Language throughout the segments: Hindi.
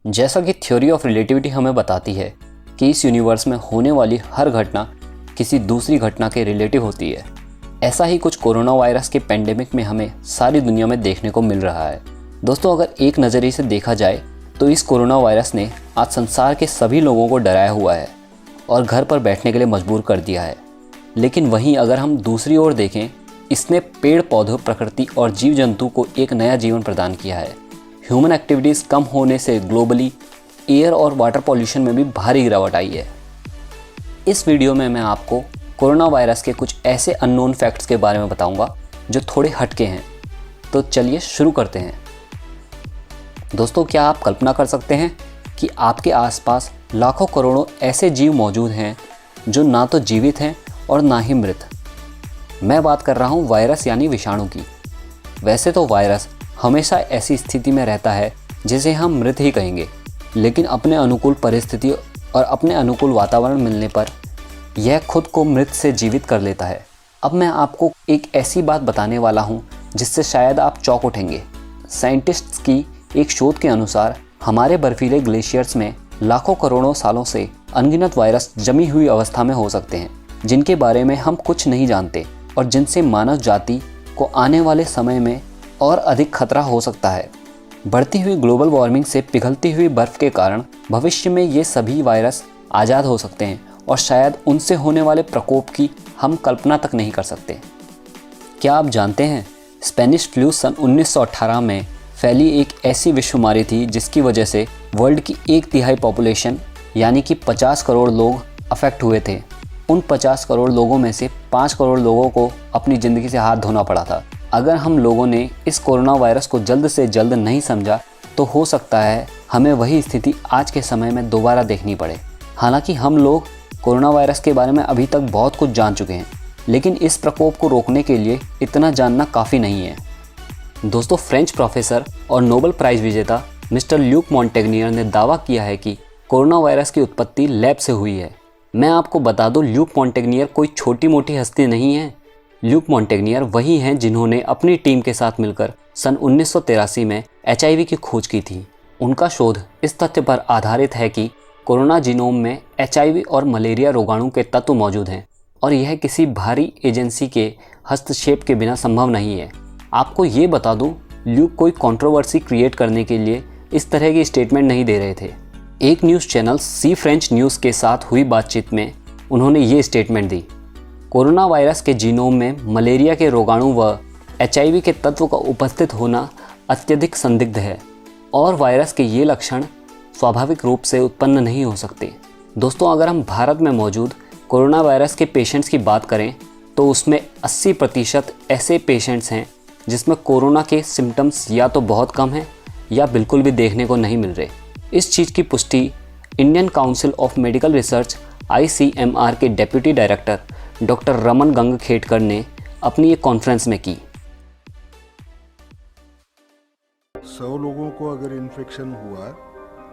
जैसा कि थ्योरी ऑफ रिलेटिविटी हमें बताती है कि इस यूनिवर्स में होने वाली हर घटना किसी दूसरी घटना के रिलेटिव होती है, ऐसा ही कुछ कोरोना वायरस के पेंडेमिक में हमें सारी दुनिया में देखने को मिल रहा है। दोस्तों, अगर एक नज़रिए से देखा जाए तो इस कोरोना वायरस ने आज संसार के सभी लोगों को डराया हुआ है और घर पर बैठने के लिए मजबूर कर दिया है। लेकिन वहीं अगर हम दूसरी ओर देखें, इसने पेड़ पौधों, प्रकृति और जीव जंतु को एक नया जीवन प्रदान किया है। ह्यूमन एक्टिविटीज़ कम होने से ग्लोबली एयर और वाटर पॉल्यूशन में भी भारी गिरावट आई है। इस वीडियो में मैं आपको कोरोना वायरस के कुछ ऐसे अननोन फैक्ट्स के बारे में बताऊंगा जो थोड़े हटके हैं। तो चलिए शुरू करते हैं। दोस्तों, क्या आप कल्पना कर सकते हैं कि आपके आसपास लाखों करोड़ों ऐसे जीव मौजूद हैं जो ना तो जीवित हैं और ना ही मृत। मैं बात कर रहा हूँ वायरस यानी विषाणु की। वैसे तो वायरस हमेशा ऐसी स्थिति में रहता है जिसे हम मृत ही कहेंगे, लेकिन अपने अनुकूल परिस्थिति और अपने अनुकूल वातावरण मिलने पर यह खुद को मृत से जीवित कर लेता है। अब मैं आपको एक ऐसी बात बताने वाला हूँ जिससे शायद आप चौंक उठेंगे। साइंटिस्ट्स की एक शोध के अनुसार हमारे बर्फीले ग्लेशियर्स में लाखों करोड़ों सालों से अनगिनत वायरस जमी हुई अवस्था में हो सकते हैं, जिनके बारे में हम कुछ नहीं जानते और जिनसे मानव जाति को आने वाले समय में और अधिक खतरा हो सकता है। बढ़ती हुई ग्लोबल वार्मिंग से पिघलती हुई बर्फ़ के कारण भविष्य में ये सभी वायरस आज़ाद हो सकते हैं और शायद उनसे होने वाले प्रकोप की हम कल्पना तक नहीं कर सकते। क्या आप जानते हैं, स्पेनिश फ्लू सन 1918 में फैली एक ऐसी विश्वमारी थी जिसकी वजह से वर्ल्ड की 1/3 पॉपुलेशन यानी कि 50 करोड़ लोग अफेक्ट हुए थे। उन 50 करोड़ लोगों में से 5 करोड़ लोगों को अपनी ज़िंदगी से हाथ धोना पड़ा था। अगर हम लोगों ने इस कोरोना वायरस को जल्द से जल्द नहीं समझा तो हो सकता है हमें वही स्थिति आज के समय में दोबारा देखनी पड़े। हालांकि हम लोग कोरोना वायरस के बारे में अभी तक बहुत कुछ जान चुके हैं, लेकिन इस प्रकोप को रोकने के लिए इतना जानना काफ़ी नहीं है। दोस्तों, फ्रेंच प्रोफेसर और नोबेल प्राइज़ विजेता मिस्टर ल्यूक मॉन्टेग्नियर ने दावा किया है कि कोरोना वायरस की उत्पत्ति लैब से हुई है। मैं आपको बता दूं, ल्यूक मॉन्टेग्नियर कोई छोटी मोटी हस्ती नहीं है। ल्यूक मॉन्टेग्नियर वही हैं जिन्होंने अपनी टीम के साथ मिलकर सन 1983 में HIV की खोज की थी। उनका शोध इस तथ्य पर आधारित है कि कोरोना जीनोम में HIV और मलेरिया रोगाणु के तत्व मौजूद हैं और यह किसी बाहरी एजेंसी के हस्तक्षेप के बिना संभव नहीं है। आपको ये बता दूं, ल्यूक कोई कंट्रोवर्सी क्रिएट करने के लिए इस तरह की स्टेटमेंट नहीं दे रहे थे। एक news channel C French news के साथ हुई बातचीत में उन्होंने ये स्टेटमेंट दी, कोरोना वायरस के जीनोम में मलेरिया के रोगाणु व HIV के तत्व का उपस्थित होना अत्यधिक संदिग्ध है और वायरस के ये लक्षण स्वाभाविक रूप से उत्पन्न नहीं हो सकते। दोस्तों, अगर हम भारत में मौजूद कोरोना वायरस के पेशेंट्स की बात करें तो उसमें 80% ऐसे पेशेंट्स हैं जिसमें कोरोना के सिम्टम्स या तो बहुत कम हैं या बिल्कुल भी देखने को नहीं मिल रहे। इस चीज़ की पुष्टि Indian council of medical research ICMR के डेप्यूटी डायरेक्टर डॉक्टर रमन गंगखेडकर ने अपनी एक कॉन्फ्रेंस में की। 100 लोगों को अगर इन्फेक्शन हुआ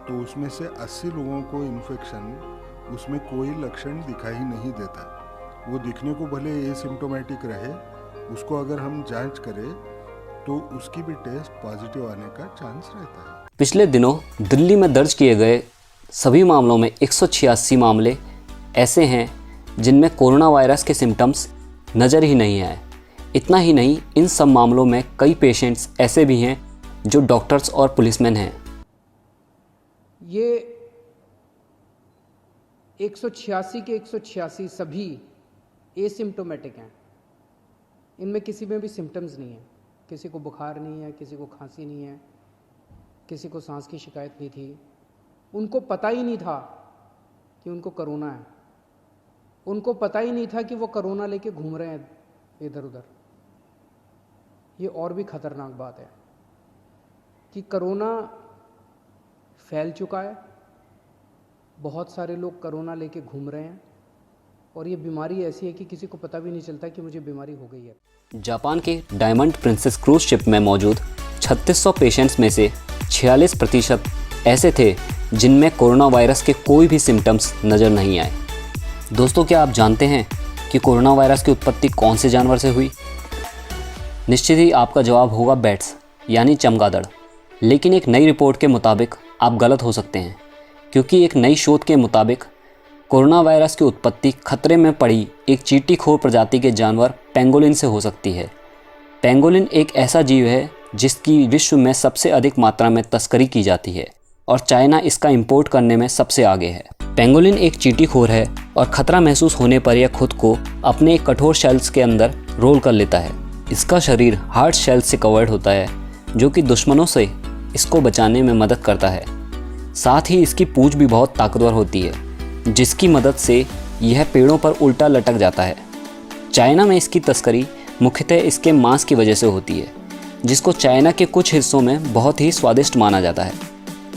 तो उसमें से 80 लोगों को इन्फेक्शन उसमें कोई लक्षण दिखाई नहीं देता। वो दिखने को भले एसिम्प्टोमेटिक रहे, उसको अगर हम जांच करें तो उसकी भी टेस्ट पॉजिटिव आने का चांस रहता है। पिछले दिनों दिल्ली में दर्ज किए गए सभी मामलों में 186 मामले ऐसे हैं जिनमें कोरोना वायरस के सिम्टम्स नज़र ही नहीं आए। इतना ही नहीं, इन सब मामलों में कई पेशेंट्स ऐसे भी हैं जो डॉक्टर्स और पुलिसमैन हैं। ये 186 के 186 सभी एसिम्प्टोमेटिक हैं। इनमें किसी में भी सिम्टम्स नहीं है। किसी को बुखार नहीं है, किसी को खांसी नहीं है, किसी को सांस की शिकायत नहीं थी। उनको पता ही नहीं था कि उनको कोरोना है। उनको पता ही नहीं था कि वो कोरोना लेके घूम रहे हैं इधर उधर। ये और भी खतरनाक बात है कि कोरोना फैल चुका है, बहुत सारे लोग कोरोना लेके घूम रहे हैं और ये बीमारी ऐसी है कि किसी को पता भी नहीं चलता कि मुझे बीमारी हो गई है। जापान के डायमंड प्रिंसेस क्रूज शिप में मौजूद 3600 पेशेंट्स में से 46% ऐसे थे जिनमें कोरोना वायरस के कोई भी सिम्टम्स नज़र नहीं आए। दोस्तों, क्या आप जानते हैं कि कोरोना वायरस की उत्पत्ति कौन से जानवर से हुई? निश्चित ही आपका जवाब होगा बैट्स यानी चमगादड़। लेकिन एक नई रिपोर्ट के मुताबिक आप गलत हो सकते हैं, क्योंकि एक नई शोध के मुताबिक कोरोना वायरस की उत्पत्ति खतरे में पड़ी एक चींटीखोर प्रजाति के जानवर पेंगोलिन से हो सकती है। पेंगोलिन एक ऐसा जीव है जिसकी विश्व में सबसे अधिक मात्रा में तस्करी की जाती है और चाइना इसका इंपोर्ट करने में सबसे आगे है। पेंगोलिन एक चींटीखोर है और खतरा महसूस होने पर यह खुद को अपने एक कठोर शेल्स के अंदर रोल कर लेता है। इसका शरीर हार्ड शेल्स से कवर्ड होता है, जो कि दुश्मनों से इसको बचाने में मदद करता है। साथ ही इसकी पूंछ भी बहुत ताकतवर होती है, जिसकी मदद से यह पेड़ों पर उल्टा लटक जाता है। चाइना में इसकी तस्करी मुख्यतः इसके मांस की वजह से होती है, जिसको चाइना के कुछ हिस्सों में बहुत ही स्वादिष्ट माना जाता है।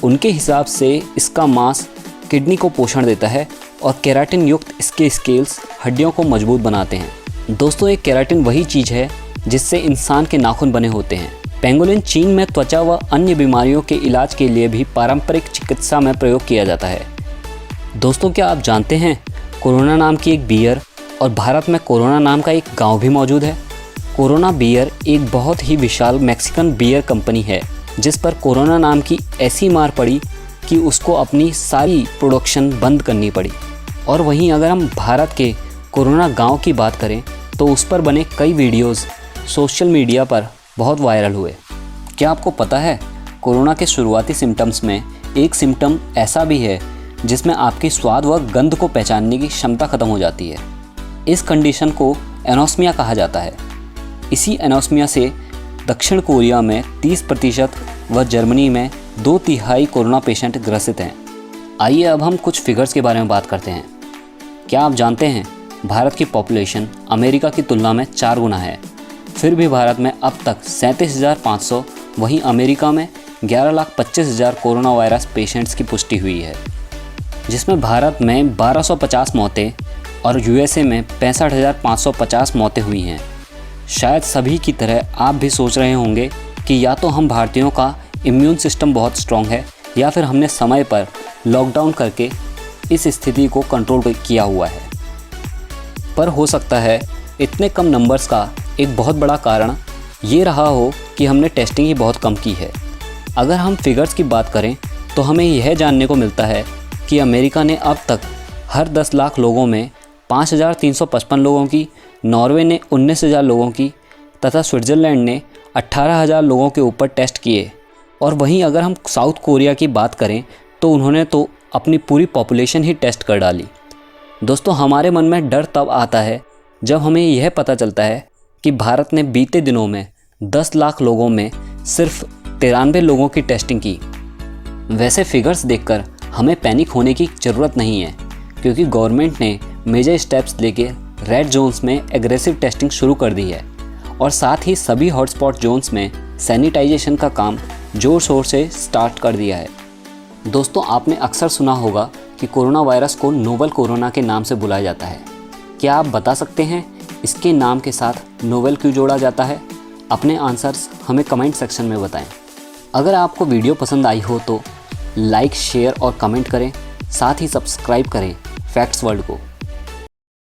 उनके हिसाब से इसका मांस किडनी को पोषण देता है और केराटिन युक्त इसके स्केल्स हड्डियों को मजबूत बनाते हैं। दोस्तों, एक केराटिन वही चीज़ है जिससे इंसान के नाखून बने होते हैं। पेंगोलिन चीन में त्वचा व अन्य बीमारियों के इलाज के लिए भी पारंपरिक चिकित्सा में प्रयोग किया जाता है। दोस्तों, क्या आप जानते हैं कोरोना नाम की एक बियर और भारत में कोरोना नाम का एक गांव भी मौजूद है। कोरोना बियर एक बहुत ही विशाल मैक्सिकन बियर कंपनी है, जिस पर कोरोना नाम की ऐसी मार पड़ी कि उसको अपनी सारी प्रोडक्शन बंद करनी पड़ी। और वहीं अगर हम भारत के कोरोना गांव की बात करें तो उस पर बने कई वीडियोस सोशल मीडिया पर बहुत वायरल हुए। क्या आपको पता है कोरोना के शुरुआती सिम्टम्स में एक सिम्टम ऐसा भी है जिसमें आपकी स्वाद व गंध को पहचानने की क्षमता खत्म हो जाती है। इस कंडीशन को एनोस्मिया कहा जाता है। इसी एनोस्मिया से दक्षिण कोरिया में 30% व जर्मनी में 2/3 कोरोना पेशेंट ग्रसित हैं। आइए अब हम कुछ फिगर्स के बारे में बात करते हैं। क्या आप जानते हैं भारत की पॉपुलेशन अमेरिका की तुलना में 4 गुना है, फिर भी भारत में अब तक 37,500, वहीं अमेरिका में 11,25,000 कोरोना वायरस पेशेंट्स की पुष्टि हुई है, जिसमें भारत में 1250 मौतें और यूएसए में 65,550 मौतें हुई हैं। शायद सभी की तरह आप भी सोच रहे होंगे कि या तो हम भारतीयों का इम्यून सिस्टम बहुत स्ट्रॉन्ग है या फिर हमने समय पर लॉकडाउन करके इस स्थिति को कंट्रोल किया हुआ है। पर हो सकता है इतने कम नंबर्स का एक बहुत बड़ा कारण ये रहा हो कि हमने टेस्टिंग ही बहुत कम की है। अगर हम फिगर्स की बात करें तो हमें यह जानने को मिलता है कि अमेरिका ने अब तक हर 10 लाख लोगों में 5,355 लोगों की, नॉर्वे ने 19,000 लोगों की तथा स्विट्ज़रलैंड ने 18,000 लोगों के ऊपर टेस्ट किए। और वहीं अगर हम साउथ कोरिया की बात करें तो उन्होंने तो अपनी पूरी पॉपुलेशन ही टेस्ट कर डाली। दोस्तों, हमारे मन में डर तब आता है जब हमें यह पता चलता है कि भारत ने बीते दिनों में 10 लाख लोगों में सिर्फ 93 लोगों की टेस्टिंग की। वैसे फिगर्स देखकर हमें पैनिक होने की ज़रूरत नहीं है, क्योंकि गवर्नमेंट ने मेजर स्टेप्स लेके रेड जोन्स में एग्रेसिव टेस्टिंग शुरू कर दी है और साथ ही सभी हॉटस्पॉट जोन्स में सैनिटाइजेशन का काम जोर शोर से स्टार्ट कर दिया है। दोस्तों, आपने अक्सर सुना होगा कि कोरोना वायरस को नोवल कोरोना के नाम से बुलाया जाता है। क्या आप बता सकते हैं इसके नाम के साथ नोवेल क्यों जोड़ा जाता है? अपने आंसर्स हमें कमेंट सेक्शन में बताएं। अगर आपको वीडियो पसंद आई हो तो लाइक, शेयर और कमेंट करें। साथ ही सब्सक्राइब करें फैक्ट्स वर्ल्ड को।